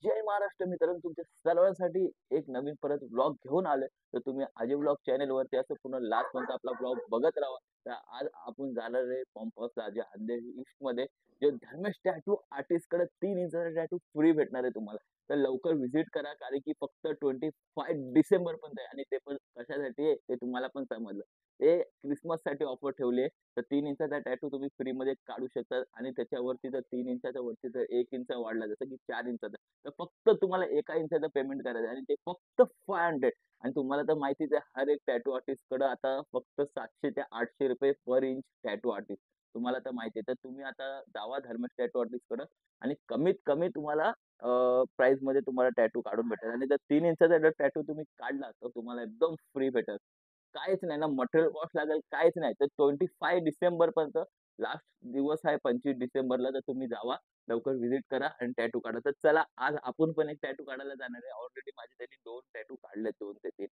जय महाराष्ट्र मित्रांनो, तुमच्या सर्वांसाठी एक नवीन परत ब्लॉग घेऊन आलोय. तर तुम्ही आजी ब्लॉग चॅनल वरती असं पूर्ण लास्ट पर्यंत आपला ब्लॉग बघत राहा. तर आज आपण जाणार आहे पंपासला, जे अंधेरी ईस्ट मध्ये जे धर्मेश टॅटू आर्टिस्ट कडे 3 इंचाचा टॅटू फ्री भेटणार आहे तुम्हाला. तर लवकर व्हिजिट करा, कारण की फक्त 25 डिसेंबर पर्यंत आहे आणि ते पण कशासाठी आहे ते तुम्हाला पण समजलं. ते क्रिसमस साठी ऑफर ठेवली आहे. तर 3 इंचाचा टॅटू तुम्ही फ्री मध्ये काढू शकता आणि त्याच्यावरती जर 3 इंचाच्या वरती जर 1 इंच वाढला, जसं की 4 इंचाचा, तर फक्त तुम्हाला 1 इंचाचं पेमेंट करायचं आहे आणि ते फक्त 500. आणि तुम्हाला तर माहितीच आहे, हर एक टॅटू आर्टिस्ट कडे आता फक्त 700 ते 800 रुपये पर इंच टॅटू आर्टिस्ट. तुम्हाला तर माहिती आहे. तर तुम्ही आता जावा धर्मेश टॅटू आर्टिस्ट कडे आणि कमीत कमी तुम्हाला प्राइस मध्ये तुम्हाला टॅटू काढून भेटेल. आणि जर 3 इंचाचा जर टॅटू तुम्ही काढला तर तुम्हाला एकदम फ्री भेटेल. काहीच नाही ना, मटेरियल कॉस्ट लागेल, काहीच नाही. तर 25 डिसेंबर पर्यंत लास्ट दिवस आहे, 25 डिसेंबरला. तर तुम्ही जावा, लवकर व्हिजिट करा आणि टॅटू काढा. तर चला, आज आपण पण एक टॅटू काढायला जाणार आहे. ऑलरेडी माझे त्यांनी 2 टॅटू काढले, 2 ते 3.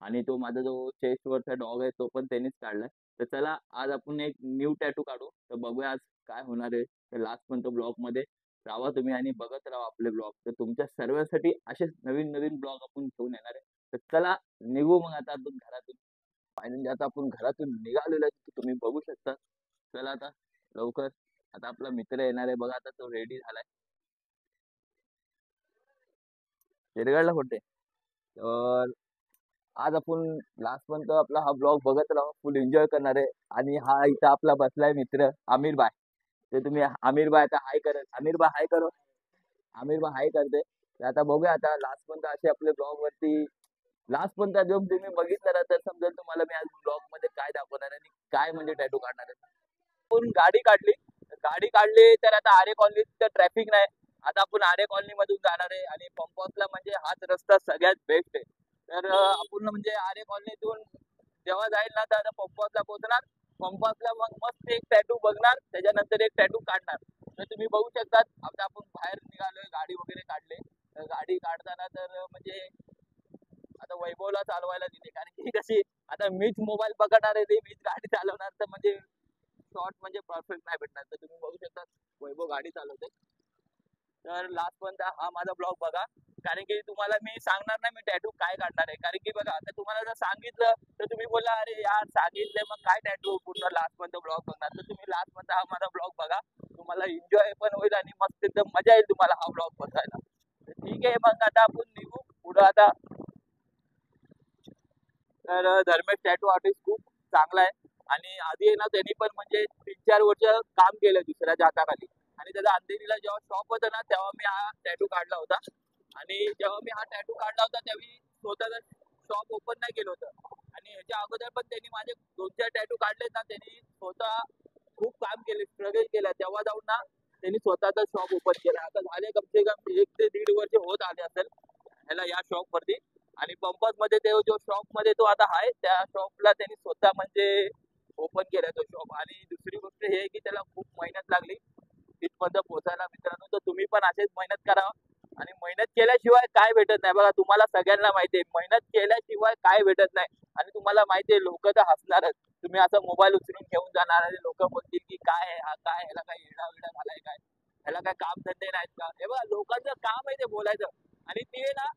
आणि तो माझा जो चेस्ट वरचा डॉग आहे तो पण त्यांनीच काढलाय. तर चला, आज आपण एक न्यू टॅटू काढू. तर बघूया आज काय होणार आहे. तर लास्ट पर्यंत ब्लॉग मध्ये राहा तुम्ही आणि बघत राहा आपले ब्लॉग. तर तुमच्या सर्वांसाठी असेच नवीन नवीन ब्लॉग आपण घेऊन येणार आहे. तर चला, निघू मग आता आपण घरातून. फायनली आता आपण घरातून निघालेलो आहे, तुम्ही बघू शकता. चला आता लवकर. आता आपला मित्र येणार आहे बघा. आता तो रेडी झालाय. शिरगाडला कुठे? तर आज आपण लास्ट पर्यंत आपला हा ब्लॉग बघत राहू, फुल एन्जॉय करणार आहे. आणि हा इथं आपला बसलाय मित्र आमिर भाई. ते तुम्ही आमिर भाई आता हाय करत, आमिर भाई हाय करो. आमिर भाई हाय करते. तर आता बघूया, आता लास्ट पर्यंत असे आपले ब्लॉग वरती लास्ट पर्यंत जो तुम्ही बघितलं ना, तर समजेल तुम्हाला मी आज ब्लॉग मध्ये काय दाखवणार आहे आणि काय म्हणजे टॅटू काढणार आहे. आपण गाडी काढली. गाडी काढली तर आता आरे कॉलनी ट्रॅफिक नाही. आता आपण आरे कॉलनी मधून जाणार आहे आणि पंप हाऊसला म्हणजे हाच रस्ता सगळ्यात बेस्ट आहे. तर आपण म्हणजे आरे कॉलनीतून जेव्हा जाईल ना, तर पंप हाऊसला पोहोचणार. पंप हाऊसला मग मस्त एक टॅटू बघणार, त्याच्यानंतर एक टॅटू काढणार. तर तुम्ही बघू शकता, आता आपण बाहेर निघालोय, गाडी वगैरे काढले. तर गाडी काढताना तर म्हणजे आता वैभवला चालवायला दिली, कारण की कशी आता मीच मोबाईल पकडणार आहे, ते मीच गाडी चालवणार. तर म्हणजे शॉट म्हणजे परफेक्ट नाही भेटणार. तर तुम्ही बघू शकता वैभव गाडी चालवते. तर लास्ट पर्यंत हा माझा ब्लॉग बघा, कारण की तुम्हाला मी सांगणार नाही मी टॅटू काय काढणार आहे. कारण की बघा, आता तुम्हाला जर सांगितलं तर तुम्ही बोला अरे यार सांगितलंय मग काय टॅटू, पूर्ण लास्ट पर्यंत ब्लॉग बघणार. तर तुम्ही लास्ट पर्यंत हा माझा ब्लॉग बघा, तुम्हाला एन्जॉय पण होईल आणि मस्त एकदम मजा येईल तुम्हाला हा ब्लॉग बघायला. तर ठीक आहे, मग आता आपण निघू पुढं आता. तर धर्मेश टॅटू आर्टिस्ट खूप चांगला आहे. आणि आधी आहे ना, त्यांनी पण म्हणजे 3-4 वर्ष काम केलं दुसऱ्याच्या हाताखाली. आणि त्याचा अंधेरीला जेव्हा शॉप होता ना, तेव्हा मी हा टॅटू काढला होता. आणि जेव्हा मी हा टॅटू काढला होता त्यावेळी स्वतःचा शॉप ओपन नाही केलं होतं. आणि ह्याच्या अगोदर पण त्यांनी माझे 2-4 टॅटू काढले ना, त्यांनी स्वतः खूप काम केले, स्ट्रगल केलं. तेव्हा जाऊन ना त्यांनी स्वतःचा शॉप ओपन केला. आता झाले कमसे कम 1 ते 1.5 वर्ष होत आले असेल ह्याला, या शॉप वरती. आणि पंपास मध्ये ते जो शॉप मध्ये तो आता आहे, त्या शॉपला त्यांनी स्वतः म्हणजे ओपन केलाय तो शॉप. आणि दुसरी गोष्ट हे आहे की त्याला खूप मेहनत लागली तिथपर्यंत पोहोचायला मित्रांनो. तर तुम्ही पण असेच मेहनत करा. आणि मेहनत केल्याशिवाय काय भेटत नाही बघा, तुम्हाला सगळ्यांना माहिती आहे मेहनत केल्याशिवाय काय भेटत नाही. आणि तुम्हाला माहिती आहे लोक तर हसणारच. तुम्ही असं मोबाईल उचलून घेऊन जाणार आणि लोक बोलतील की काय आहे हा, काय ह्याला काय येडा विडा झालाय काय, ह्याला काय काम धंदे नाहीत का. हे बघा, लोकांचं काम आहे ते बोलायचं. आणि ते ना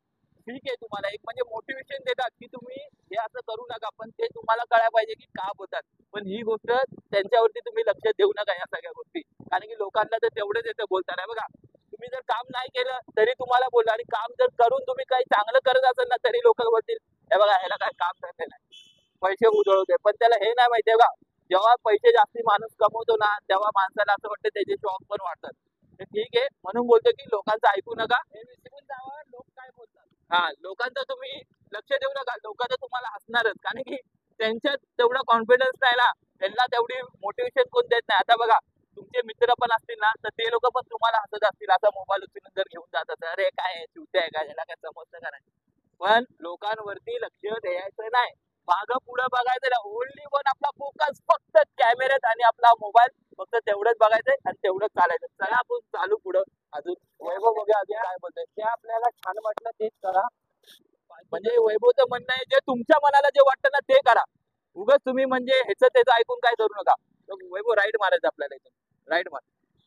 ठीक आहे, तुम्हाला एक म्हणजे मोटिवेशन देतात की तुम्ही हे असं करू नका, पण ते तुम्हाला कळायला पाहिजे की का बोलतात. पण ही गोष्ट त्यांच्यावरती तुम्ही लक्ष देऊ नका या सगळ्या गोष्टी, कारण की लोकांना तर तेवढंच येतं बोलताना. बघा, तुम्ही जर काम नाही केलं तरी तुम्हाला बोलला, आणि काम जर करून तुम्ही काही चांगलं करत असाल ना, तरी लोक बोलतील हे बघा ह्याला काय काम करते नाही, पैसे उधळवते. पण त्याला हे नाही माहिती बघा, जेव्हा पैसे जास्ती माणूस कमवतो ना, तेव्हा माणसाला असं वाटतं त्याचे शॉक पण वाढतात. तर ठीक आहे, म्हणून बोलतो की लोकांचं ऐकू नका, हे विसरून जावं लोक काय बोलतात. हा, लोकांचं तुम्ही लक्ष देऊ नका. लोक तर तुम्हाला हसणारच, कारण की त्यांच्यात तेवढा कॉन्फिडन्स नाही ना, त्यांना तेवढी मोटिवेशन कोण देत नाही. आता बघा, तुमचे मित्र पण असतील ना, तर ते लोक पण तुम्हाला हसत असतील, असा मोबाईल उचलून जर घेऊन जात असेल, अरे काय चुत्या आहे का, याला काय समजतं का नाही. पण लोकांवरती लक्ष द्यायचं नाही, मागं पुढं बघायचं नाही. ओनली वन आपला फोकस फक्त कॅमेऱ्यात आणि आपला मोबाईल, फक्त तेवढंच बघायचंय आणि तेवढंच चालायचं. चला आपण चालू पुढं. अजून वैभव बघूया अजून काय बोलतोय. ते आपल्याला छान वाटलं तेच करा. म्हणजे वैभवचं म्हणणं आहे, जे तुमच्या मनाला जे वाटतं ना ते करा. उगाच तुम्ही म्हणजे ह्याचं त्याचं ऐकून काय करू नका. तर वैभव राईट मारायचं आपल्याला, इथून राईट मार.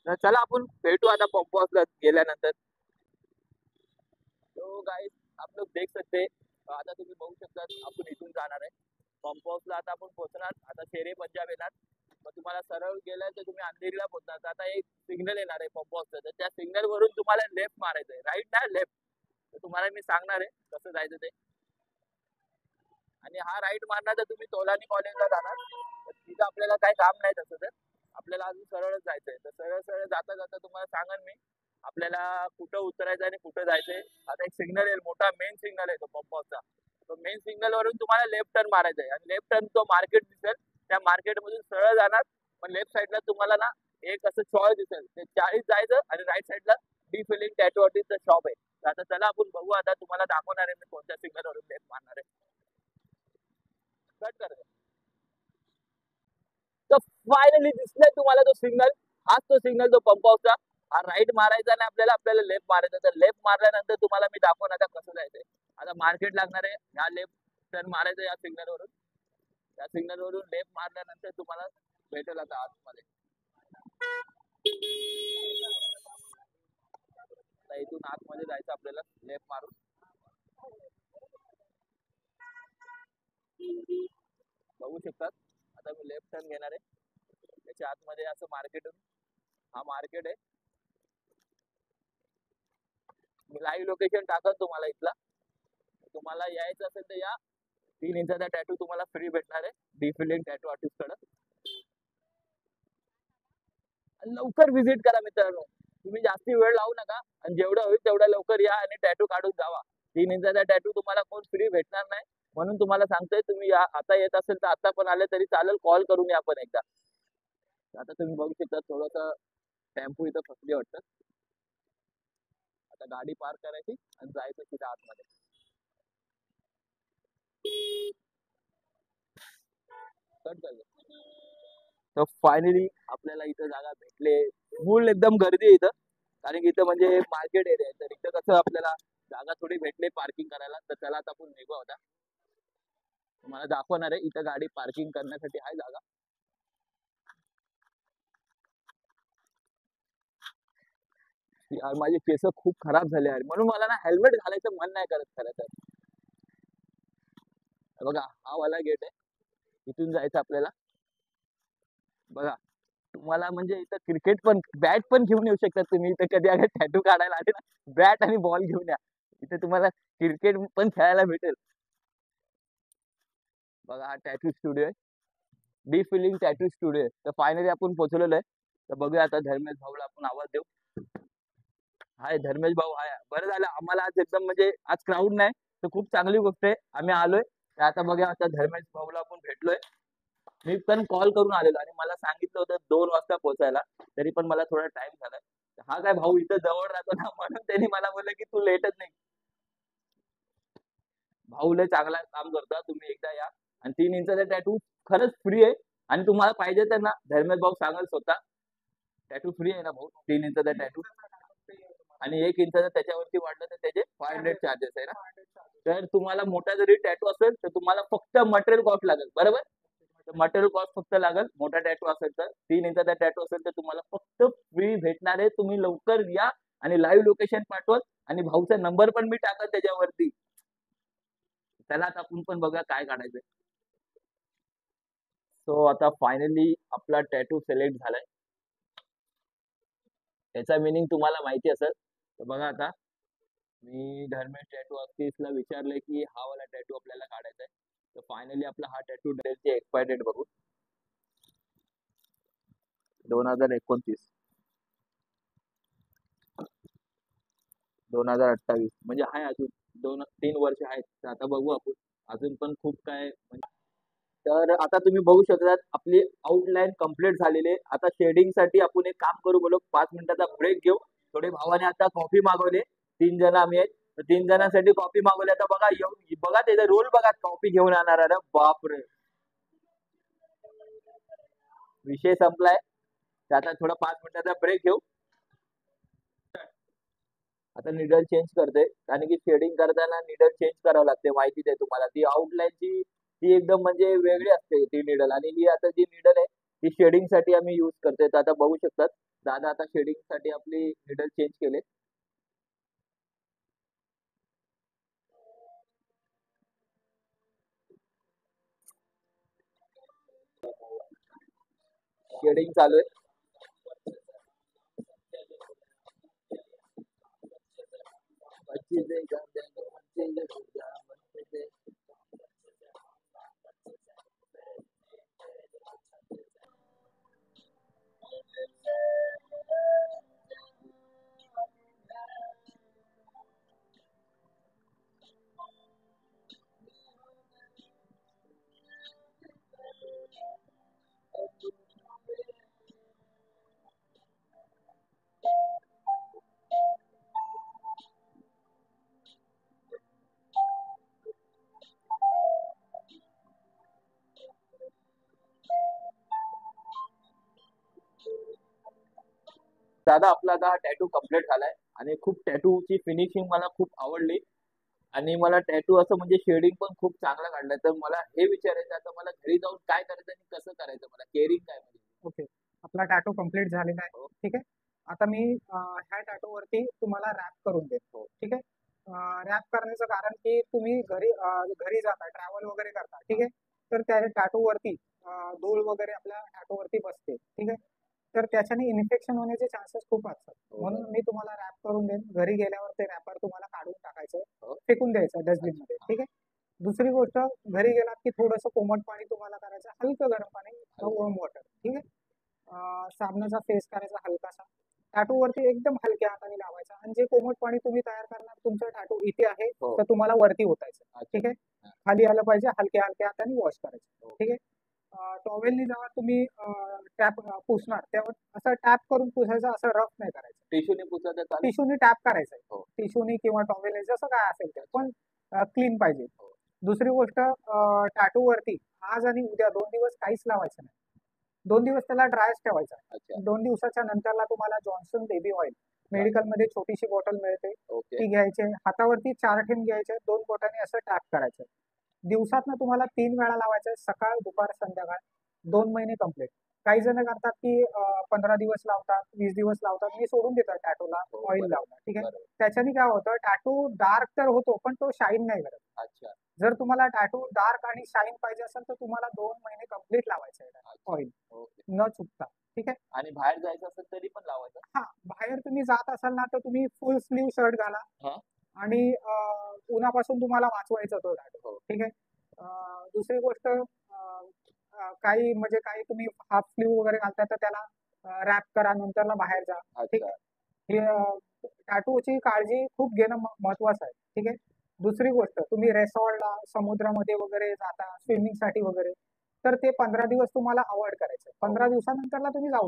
तर चला आपण भेटू आता पंप हाऊसला गेल्यानंतर. तो गाइस आप लोग देख सकते आता तुम्ही बघू शकता आपण इथून जाणार आहे पंप हाऊसला आता आपण पोहोचणार आता शेरे पंजाब येणार मग तुम्हाला सरळ गेलं तर तुम्ही अंधेरीला पोहोचणार तर आता एक सिग्नल येणार आहे पंप हाऊसचं तर त्या सिग्नल वरून तुम्हाला लेफ्ट मारायचं आहे राईट ना लेफ्ट तर तुम्हाला मी सांगणार आहे कसं जायचं ते आणि हा राईट मारणार तर तुम्ही तोलानी कॉलेजला जाणार तर तिथं आपल्याला काही काम नाही तसं तर आपल्याला अजून सरळच जायचंय तर सरळ सरळ जाता जाता तुम्हाला सांगेन मी आपल्याला कुठं उतरायचं आणि कुठं जायचंय आता एक सिग्नल येईल मोठा मेन सिग्नल आहे तो पंप हाऊसचा तो मेन सिग्नल वरून तुम्हाला लेफ्ट टर्न मारायचा आहे आणि लेफ्ट टर्न तो मार्केट दिसेल त्या मार्केट मधून सरळ जाणार पण लेफ्ट साईडला तुम्हाला ना एक असं शॉप दिसेल ते 40 जायचं आणि राईट साईडला डी फिलिंग टॅटू आर्टिस्टचं शॉप आहे तर आता चला आपण बघू आता तुम्हाला दाखवणार आहे मी कोणत्या सिग्नल वरून लेफ्ट मारणार आहे कट कर तर फायनली दिसलाय तुम्हाला तो सिग्नल हाच तो सिग्नल तो पंप हाऊसचा हा राईट मारायचा आणि आपल्याला आपल्याला लेफ्ट मारायचा तर लेफ्ट मारल्यानंतर तुम्हाला मी दाखवणार आता कसं जायचंय आता मार्केट लागणार आहे ह्या लेफ्ट टर्न मारायचं या सिग्नल वरून त्या सिग्नल वरून लेफ्ट मारल्यानंतर तुम्हाला भेटेल आता आतमध्ये इथून आतमध्ये जायचं आपल्याला लेफ्ट मारून बघू शकतात आता मी लेफ्ट टर्न घेणार आहे त्याच्या आतमध्ये असं मार्केट हा मार्केट आहे मी लाईव्ह लोकेशन टाकत तुम्हाला इथला तुम्हाला यायचं असेल तर या 3 इंचाचा टॅटू तुम्हाला फ्री भेटणार आहे डिफिलिंग टॅटू आर्टिस्ट कडे लवकर व्हिजिट करा मित्रांनो तुम्ही जास्ती वेळ लावू नका आणि जेवढं होईल तेवढ्या लवकर या आणि टॅटू काढून जावा 3 इंचाचा टॅटू तुम्हाला कोण फ्री भेटणार नाही म्हणून तुम्हाला सांगतोय तुम्ही आता येत असेल तर आता पण आले तरी चालेल कॉल करून या पण एकदा आता तुम्ही बघू शकता थोडंसं टेम्पो इथं फसली वाटतं आता गाडी पार्क करायची आणि जायचं तिथे आतमध्ये कट कर तर फायनली आपल्याला इथं जागा भेटले फुल एकदम गर्दी आहे इथं कारण की इथं म्हणजे मार्केट एरिया आहे तर इथं कसं आपल्याला जागा थोडी भेटले पार्किंग करायला तर त्याला आता आपण निघू होता तुम्हाला दाखवणार आहे इथं गाडी पार्किंग करण्यासाठी आहे जागा यार माझे केस खूप खराब झाले आहे म्हणून मला ना हेल्मेट घालायचं मन नाही करत खरं तर बघा हा वाला गेट आहे इथून जायचं आपल्याला बघा तुम्हाला म्हणजे इथं क्रिकेट पण बॅट पण घेऊन येऊ शकतात तुम्ही इथं कधी अगर टॅटू काढायला आले ना बॅट आणि बॉल घेऊन या इथे तुम्हाला क्रिकेट पण खेळायला भेटेल बघा हा टॅटू स्टुडिओ आहे डी फिलिंग टॅटू स्टुडिओ आहे तर फायनली आपण पोहोचलेलो आहे तर बघूया आता धर्मेश भाऊला आपण आवाज देऊ हाय धर्मेश भाऊ हाय बरं झालं आम्हाला आज एकदम म्हणजे आज क्राऊड नाही तर खूप चांगली गोष्ट आहे आम्ही आलोय तर आता बघूया आता धर्मेश भाऊला आपण भेटलोय मी पण कॉल करून आलेलो आणि मला सांगितलं होतं 2 वाजता पोहोचायला तरी पण मला थोडा टाइम झालाय हा काय भाऊ इथं जवळ राहतो ना म्हणून त्यांनी मला बोललं की तू लेटच नाही भाऊ लय चांगला काम करता तुम्ही एकदा या आणि 3 इंचाचा टॅटू खरंच फ्री आहे आणि तुम्हाला पाहिजे तर ना धर्मेश भाऊ सांगाल स्वतः टॅटू फ्री आहे ना भाऊ 3 इंचाचा टॅटू आणि 1 इंचाचा त्याच्यावरती वाढलं तर त्याचे 500 चार्जेस आहे ना तर तुम्हाला मोठा जरी टॅटू असेल तर तुम्हाला फक्त मटेरियल कॉस्ट लागेल बरोबर मटेरियल कॉस्ट फक्त लागेल मोठा टॅटू असेल तर 3 इंचाचा टॅटू असेल तर तुम्हाला फक्त फ्री भेटणार आहे तुम्ही लवकर या आणि लाईव्ह लोकेशन पाठवत आणि भाऊचा नंबर पण मी टाकत त्याच्यावरती त्याला आता आपण पण बघा काय काढायचंय सो आता फायनली आपला टॅटू सिलेक्ट झालाय त्याचा मिनिंग तुम्हाला माहिती असेल तर बघा आता मी धर्मेश टॅटू आर्टिस्टला विचारलंय की हा वाला टॅटू आपल्याला काढायचा आहे तर फायनली आपला हा टॅटू ड्रेसची एक्सपायर डेट बघू 2029 2028 म्हणजे आहे अजून 2-3 वर्ष आहेत तर आता बघू आपण अजून पण खूप काय तर आता तुम्ही बघू शकता आपली आउटलाईन कम्प्लीट झालेली आहे आता शेडिंग साठी आपण एक काम करू बोलो 5 मिनिटाचा ब्रेक घेऊ थोडे भावाने आता कॉफी मागवले 3 जण आम्ही आहेत तर 3 जणांसाठी कॉफी मागवली आता बघा येऊन बघा त्याचा रोल बघा कॉफी घेऊन येणार अरे बापरे विषय संपलाय तर आता थोडा 5 मिनिटाचा ब्रेक घेऊ आता निडल चेंज करते कारण की शेडिंग करताना निडल चेंज करावं लागते माहितीच आहे तुम्हाला ती आउटलाईनची ती एकदम म्हणजे वेगळी असते ती निडल आणि ही आता जी निडल आहे ती शेडिंग साठी आम्ही युज करतोय तर आता बघू शकतात दादा आता शेडिंग साठी आपली निडल चेंज केले शेडिंग चालू आहे. दादा आपला आता हा टॅटू कम्प्लीट झालाय आणि खूप टॅटूची फिनिशिंग मला खूप आवडली आणि मला टॅटू असं म्हणजे शेडिंग पण खूप चांगला काढलाय. तर मला हे विचारायचं आता मला घरी जाऊन काय करायचं आणि कसं करायचं, मला केअरिंग काय म्हणजे. ओके, आपला टॅटू कम्प्लीट झालेला आहे. हो. ठीक आहे. आता मी ह्या टॅटू वरती तुम्हाला रॅप करून देतो. ठीक आहे. रॅप करण्याचं कारण की तुम्ही घरी जाता, ट्रॅव्हल वगैरे करता. ठीक आहे. तर त्या टॅटू वरती धूळ वगैरे आपल्या टॅटू वरती बसते. ठीक आहे. तर त्याच्याने इन्फेक्शन होण्याचे चान्सेस खूप असतात. म्हणून मी तुम्हाला रॅप करून देईन. घरी गेल्यावर ते रॅपर तुम्हाला काढून टाकायचं, फेकून द्यायचं डस्टबिन मध्ये. ठीक आहे. दुसरी गोष्ट, घरी गेलात की थोडंसं कोमट पाणी तुम्हाला करायचं, हलकं गरम पाणी, वॉर्म वॉटर. ठीक आहे. साबणाचा फेस करायचा हलकासा, टॅटू वरती एकदम हलक्या हाताने लावायचा, आणि जे कोमट पाणी तुम्ही तयार करणार तुमचा टॅटू इथे आहे तर तुम्हाला वरती ओतायचं. ठीक आहे. खाली आलं पाहिजे, हलक्या हलक्या हाताने वॉश करायचं. ठीक आहे. टॉवेलनी जेव्हा तुम्ही टॅप पुसणार तेव्हा असं टॅप करून पुसायचं, असं रफ नाही करायचं. टिश्यूने पुसायचं चालेल? टिश्यूनी टॅप करायचं, टिश्यूनी किंवा टॉवेलने, जसं काय असेल ते, पण क्लीन पाहिजे. दुसरी गोष्ट, टॅटू वरती आज आणि उद्या 2 दिवस काहीच लावायचं नाही. 2 दिवस त्याला ड्रायच ठेवायचा. 2 दिवसाच्या नंतरला तुम्हाला जॉन्सन बेबी ऑइल मेडिकलमध्ये छोटीशी बॉटल मिळते, ती घ्यायची. हातावरती 4 थेंब घ्यायचे, 2 बोटांनी असं टॅप करायचं. दिवसातनं तुम्हाला 3 वेळा लावायचं, सकाळ दुपार संध्याकाळ. 2 महिने कम्प्लीट. काही जण करतात की 15 दिवस लावतात, 20 दिवस लावतात, मी सोडून देतात टॅटूला ऑइल लावणं. ठीक आहे. त्याच्याने काय होतं, टॅटू डार्क तर होतो पण तो शाईन नाही करत. जर तुम्हाला टॅटू डार्क आणि शाईन पाहिजे असेल तर तुम्हाला 2 महिने कम्प्लीट लावायचं आहे ऑइल, न चुकता. ठीक आहे. आणि बाहेर जायचं असेल तरी पण लावायचं? हा, बाहेर तुम्ही जात असाल ना तर तुम्ही फुल स्लीव शर्ट घाला आणि उन्हापासून तुम्हाला वाचवायचं तो टॅटू. ठीक आहे. दुसरी गोष्ट, काही म्हणजे काही तुम्ही हाफ स्लीव वगैरे घालता तर त्याला रॅप करा, नंतरला बाहेर जा. ठीक आहे. हे टॅटूची काळजी खूप घेणं महत्वाचं आहे. ठीक आहे. दुसरी गोष्ट, तुम्ही रेसॉर्टला, समुद्रामध्ये वगैरे जाता स्विमिंग साठी वगैरे, तर ते 15 दिवस तुम्हाला अवॉइड करायचं. 15 दिवसानंतरला तुम्ही जाऊ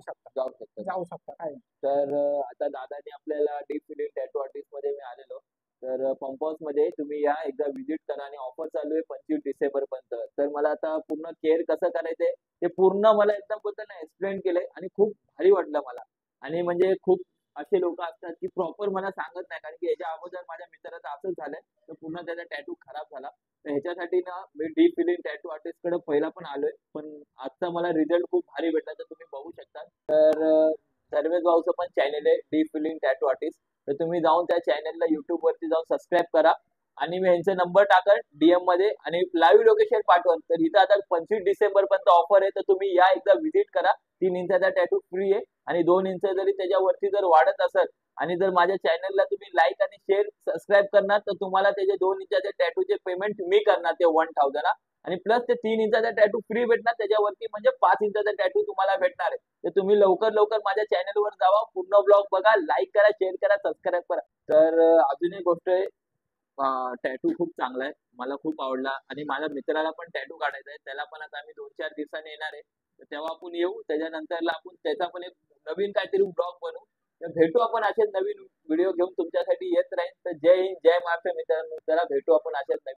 शकता. काय तर आता दादाने आपल्याला डीप फिलिंग टॅटू आर्टिस्ट मध्ये मी आलेलो, तर पंप हाऊस मध्ये तुम्ही या, एकदा व्हिजिट करा. आणि ऑफर चालू आहे 25 डिसेंबर पर्यंत. तर मला आता पूर्ण केअर कसं करायचंय ते पूर्ण मला एकदम बोलताना एक्सप्लेन केलंय आणि खूप भारी वाटलं मला. आणि म्हणजे खूप असे लोक असतात की प्रॉपर मला सांगत नाही, कारण की याच्या अगोदर माझ्या मित्राचं असंच झालंय, तर पूर्ण त्याचा टॅटू खराब झाला. तर ह्याच्यासाठी ना मी डीप फिलिंग टॅटू आर्टिस्ट कडे पहिला पण आलोय, पण आजचा मला रिझल्ट खूप भारी भेटला, तर तुम्ही बघू शकता. तर सर्वेश भाऊचं पण चॅनल आहे डीप फिलिंग टॅटू आर्टिस्ट, तर तुम्ही जाऊन त्या चॅनलला युट्यूब वरती जाऊन सबस्क्राईब करा. आणि मी यांचा नंबर टाकन डीएम मध्ये आणि लाईव्ह लोकेशन पाठवून. तर इथं आता 25 डिसेंबर पर्यंत ऑफर आहे, तर तुम्ही या, एकदा व्हिजिट करा. 3 इंचाचा टॅटू फ्री आहे, आणि 2 इंच जरी त्याच्यावरती जर वाढत असेल आणि जर माझ्या चॅनलला तुम्ही लाईक आणि शेअर सबस्क्राईब करणार, तर तुम्हाला त्याचे 2 इंचाचे टॅटूचे पेमेंट मी करणार, ते 1000. आणि प्लस ते 3 इंचाचा टॅटू फ्री भेटणार त्याच्यावरती, म्हणजे 5 इंचाचा टॅटू तुम्हाला भेटणार आहे. तर तुम्ही लवकर लवकर माझ्या चॅनलवर जावा, पूर्ण ब्लॉग बघा, लाईक करा, शेअर करा, सबस्क्राईब करा. तर अजून एक गोष्ट आहे, टॅटू खूप चांगला आहे, मला खूप आवडला. आणि माझ्या मित्राला पण टॅटू काढायचा आहे, त्याला पण आता आम्ही 2-4 दिवसांनी येणार आहे, तर तेव्हा आपण येऊ. त्याच्यानंतरला आपण त्याचा पण एक नवीन काहीतरी ब्लॉग बनवू. तर भेटू आपण असेच नवीन व्हिडिओ घेऊन तुमच्यासाठी येत राहील. तर जय हिंद, जय महाराष्ट्र मित्रांनो. चला भेटू आपण असेच नवीन